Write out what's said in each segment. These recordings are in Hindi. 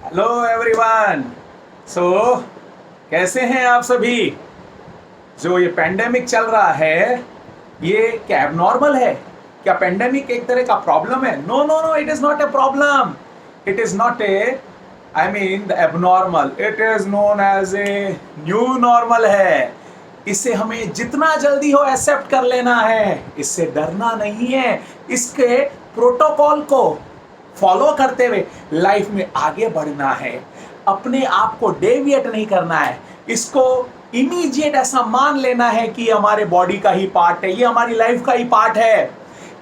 Hello everyone. सो कैसे हैं आप सभी? जो ये पेंडेमिक चल रहा है, ये क्या एबनॉर्मल है? क्या पेंडेमिक एक तरह का प्रॉब्लम है? No no no, it is not a problem. It is not a, I mean the abnormal, it is known as a new normal है। इसे हमें जितना जल्दी हो एक्सेप्ट कर लेना है, इससे डरना नहीं है। इसके प्रोटोकॉल को फॉलो करते हुए लाइफ में आगे बढ़ना है। अपने आप को डेविएट नहीं करना है। इसको इमीडिएट ऐसा मान लेना है कि हमारे बॉडी का ही पार्ट है, ये हमारी लाइफ का ही पार्ट है।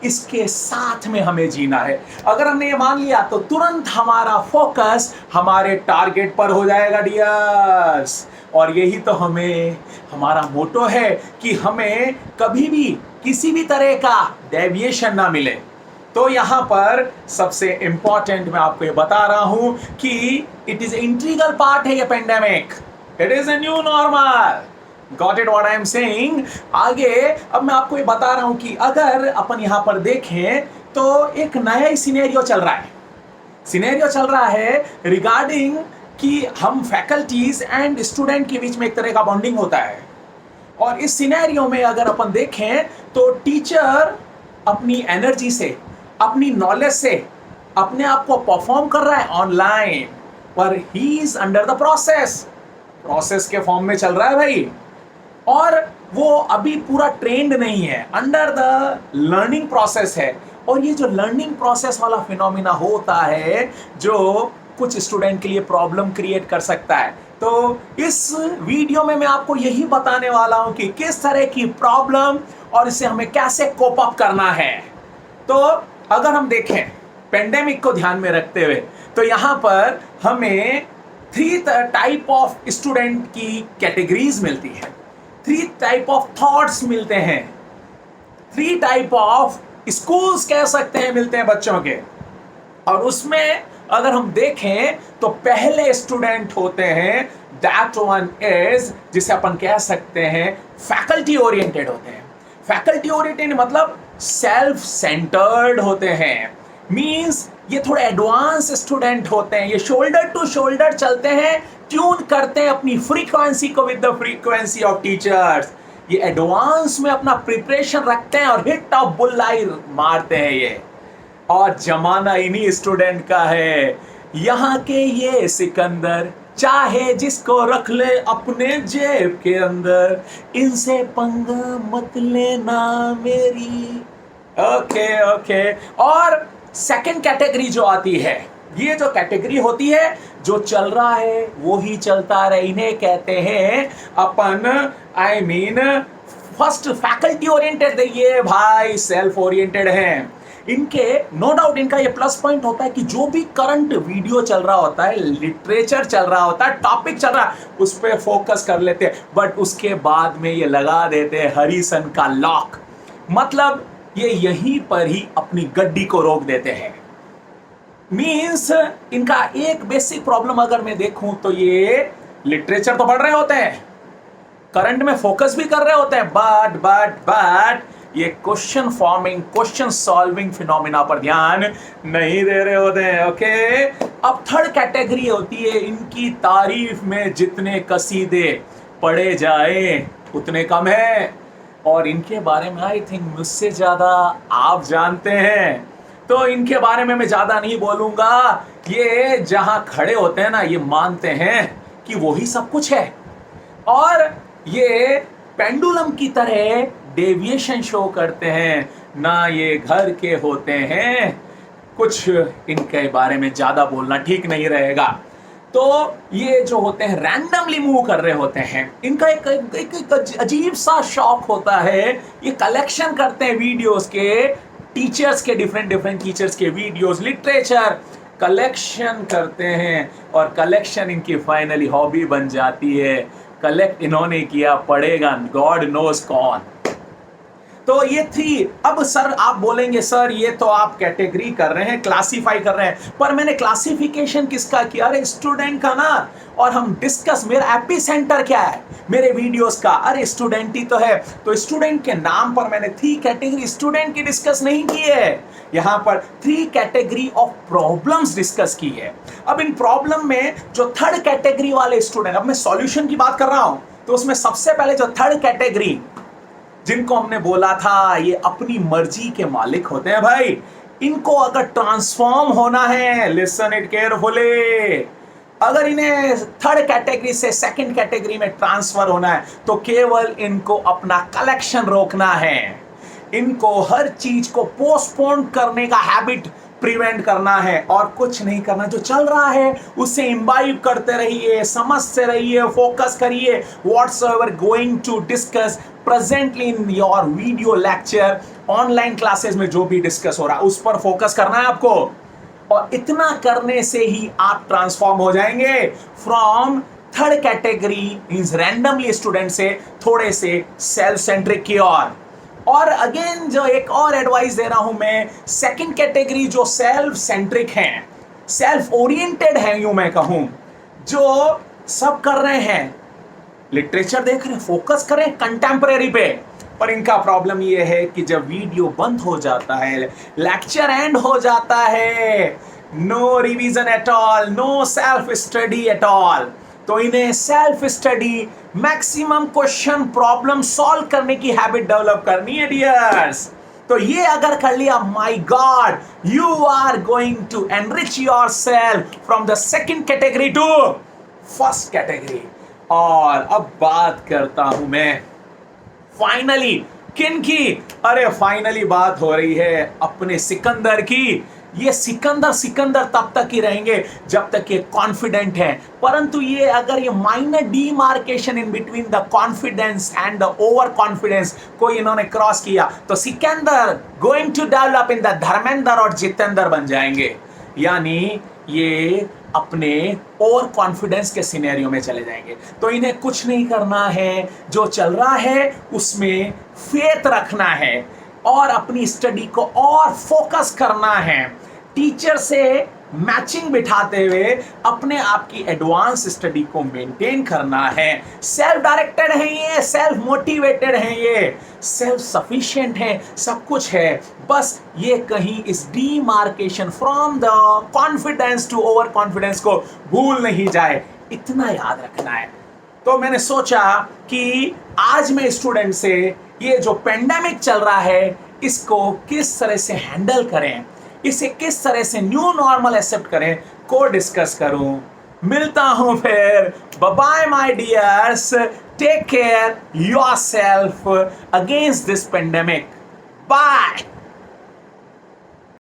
इसके साथ में हमें जीना है। अगर हमने ये मान लिया तो तुरंत हमारा फोकस हमारे टारगेट पर हो जाएगा डियर्स। और यही तो हमें हमारा मोटो है कि हमें कभी भी किसी भी तरह का डेविएशन ना मिले। तो यहां पर सबसे इंपॉर्टेंट मैं आपको ये बता रहा हूं कि इट इज इंटीग्रल पार्ट है ये pandemic. It is a new normal. Got it what I am saying? आगे अब मैं आपको ये बता रहा हूं कि अगर अपन यहां पर देखें तो एक नया ही सिनेरियो चल रहा है। सिनेरियो चल रहा है रिगार्डिंग कि हम फैकल्टीज एंड स्टूडेंट के बीच में एक तरह का बॉन्डिंग होता है। और इस सिनेरियो में अगर अपन देखें तो टीचर अपनी एनर्जी से, अपनी नॉलेज से अपने आप को परफॉर्म कर रहा है ऑनलाइन, पर he is under the process के फॉर्म में चल रहा है भाई। और वो अभी पूरा ट्रेंड नहीं है, अंडर द लर्निंग प्रोसेस है। और ये जो लर्निंग प्रोसेस वाला फिनोमिना होता है जो कुछ स्टूडेंट के लिए प्रॉब्लम क्रिएट कर सकता है। तो इस वीडियो में मैं आपको यही बताने वाला हूं कि किस तरह की प्रॉब्लम और इसे हमें कैसे कोप अप करना है। तो अगर हम देखें पेंडेमिक को ध्यान में रखते हुए तो यहां पर हमें 3 टाइप ऑफ स्टूडेंट की कैटेगरीज मिलती है, 3 टाइप ऑफ थॉट्स मिलते हैं, 3 टाइप ऑफ स्कूल्स कह सकते हैं मिलते हैं बच्चों के। और उसमें अगर हम देखें तो पहले स्टूडेंट होते हैं, दैट वन इज, जिसे अपन कह सकते हैं फैकल्टी ओरिएंटेड होते हैं। फैकल्टी ओरिएंटेड मतलब सेल्फ सेंटर्ड होते हैं, मींस ये थोड़े एडवांस स्टूडेंट होते हैं। ये शोल्डर टू शोल्डर चलते हैं, ट्यून करते हैं अपनी फ्रीक्वेंसी को with the frequency of teachers. ये एडवांस में अपना प्रिपरेशन रखते हैं और हिट ऑफ बुलआई मारते हैं ये। और जमाना इन्हीं स्टूडेंट का है। यहाँ के ये सिकंदर चाहे जिसको रख ले अपने जेब के अंदर, इनसे पंगा मत लेना मेरी। Okay okay. और सेकंड कैटेगरी जो आती है, ये जो कैटेगरी होती है जो चल रहा है वो ही चलता रहे, इन्हें कहते हैं अपन, I mean first faculty oriented. ये भाई सेल्फ ओरिएंटेड हैं। इनके नो डाउट इनका ये प्लस पॉइंट होता है कि जो भी करंट वीडियो चल रहा होता है, लिटरेचर चल रहा होता है, टॉपिक चल रहा है, उस पर फोकस कर लेते हैं। बट उसके बाद में ये लगा देते हैं हरिसन का लॉक, मतलब ये यहीं पर ही अपनी गड्डी को रोक देते हैं। मींस इनका एक बेसिक प्रॉब्लम अगर मैं देखूं तो ये लिटरेचर तो पढ़ रहे होते हैं, करंट में फोकस भी कर रहे होते हैं, बट ये question forming, question solving phenomena पर ध्यान नहीं दे रहे होते हैं। ओके। अब थर्ड कैटेगरी होती है, इनकी तारीफ में जितने कसीदे पढ़े जाए उतने कम है। और इनके बारे में आई थिंक मुझसे ज्यादा आप जानते हैं, तो इनके बारे में मैं ज्यादा नहीं बोलूंगा। ये जहां खड़े होते हैं ना, ये मानते हैं कि वही सब कुछ है। और ये पेंडुलम की तरह डेविएशन शो करते हैं ना, ये घर के होते हैं। कुछ इनके बारे में ज्यादा बोलना ठीक नहीं रहेगा। तो ये जो होते हैं रैंडमली मूव कर रहे होते हैं, इनका एक अजीब सा शौक होता है। ये कलेक्शन करते हैं वीडियोस के, टीचर्स के, डिफरेंट टीचर्स के वीडियोस, लिटरेचर कलेक्शन करते हैं। और कलेक्शन इनकी फाइनली हॉबी बन जाती है। कलेक्ट इन्होंने किया, पढ़ेगा गॉड नोस कौन। तो ये थी। अब सर आप बोलेंगे सर ये तो आप कैटेगरी कर रहे हैं, क्लासीफाई कर रहे हैं, पर मैंने क्लासिफिकेशन किसका किया? अरे स्टूडेंट का ना। और हम डिस्कस, मेरा एपी सेंटर क्या है मेरे वीडियोस का? अरे स्टूडेंट ही तो है। तो स्टूडेंट के नाम पर मैंने 3 कैटेगरी स्टूडेंट की डिस्कस नहीं की है, यहां पर 3 कैटेगरी ऑफ प्रॉब्लम्स डिस्कस की है। अब इन प्रॉब्लम में जो थर्ड कैटेगरी वाले स्टूडेंट, अब मैं सॉल्यूशन की बात कर रहा हूं, तो उसमें सबसे पहले जो थर्ड कैटेगरी, जिनको हमने बोला था ये अपनी मर्जी के मालिक होते हैं भाई, इनको अगर ट्रांसफॉर्म होना है, लिसन इट केयरफुली, अगर इन्हें थर्ड कैटेगरी से सेकंड कैटेगरी में ट्रांसफर होना है तो केवल इनको अपना कलेक्शन रोकना है, इनको हर चीज को पोस्टपोन करने का हैबिट प्रिवेंट करना है और कुछ नहीं करना। जो चल रहा है उससे इम्बाइब करते रहिए, समझते रहिए, फोकस करिए। Whatsoever going to discuss presently in your video lecture, online classes में जो भी डिस्कस हो रहा है उस पर फोकस करना है आपको, और इतना करने से ही आप ट्रांसफॉर्म हो जाएंगे from third category means randomly student से थोड़े से सेल्फ सेंट्रिक की ओर। और अगेन जो एक और एडवाइस दे रहा हूं मैं, सेकंड कैटेगरी जो सेल्फ सेंट्रिक हैं, सेल्फ ओरिएंटेड हैं, यूं मैं कहूं, जो सब कर रहे हैं, लिटरेचर देख रहे हैं, फोकस करें कंटेम्परेरी पे, पर इनका प्रॉब्लम ये है कि जब वीडियो बंद हो जाता है, लेक्चर एंड हो जाता है, no revision at all, no self study at all, तो इन्हें self study, maximum question problem solve करने की हैबिट डेवलप करनी है डियर्स। तो ये अगर कर लिया, my god, you are going to enrich yourself from the second category to first category. और अब बात करता हूं मैं फाइनली किन की? अरे फाइनली बात हो रही है अपने सिकंदर की। ये सिकंदर तब तक ही रहेंगे जब तक ये कॉन्फिडेंट है, परंतु ये अगर ये minor demarcation in between the confidence and the over confidence को इन्होंने क्रॉस किया तो Sikandar going to develop in the Dharmendra और जितेंद्र बन जाएंगे, यानी ये अपने ओवर कॉन्फिडेंस के सिनेरियो में चले जाएंगे। तो इन्हें कुछ नहीं करना है, जो चल रहा है उसमें फेथ रखना है और अपनी स्टडी को और फोकस करना है, टीचर से मैचिंग बिठाते हुए अपने आप की एडवांस स्टडी को मेंटेन करना है। सेल्फ डायरेक्टेड है ये, सेल्फ मोटिवेटेड है ये, सेल्फ सफिशिएंट है, सब कुछ है, बस ये कहीं इस demarcation from the confidence to over confidence को भूल नहीं जाए, इतना याद रखना है। तो मैंने सोचा कि आज मैं स्टूडेंट से ये जो पेंडेमिक चल रहा है इसको किस तरह से हैंडल करें, इसे किस तरह से न्यू नॉर्मल एक्सेप्ट करें, को डिस्कस करूं। मिलता हूं फिर, bye bye my dears, take care yourself against this pandemic, bye.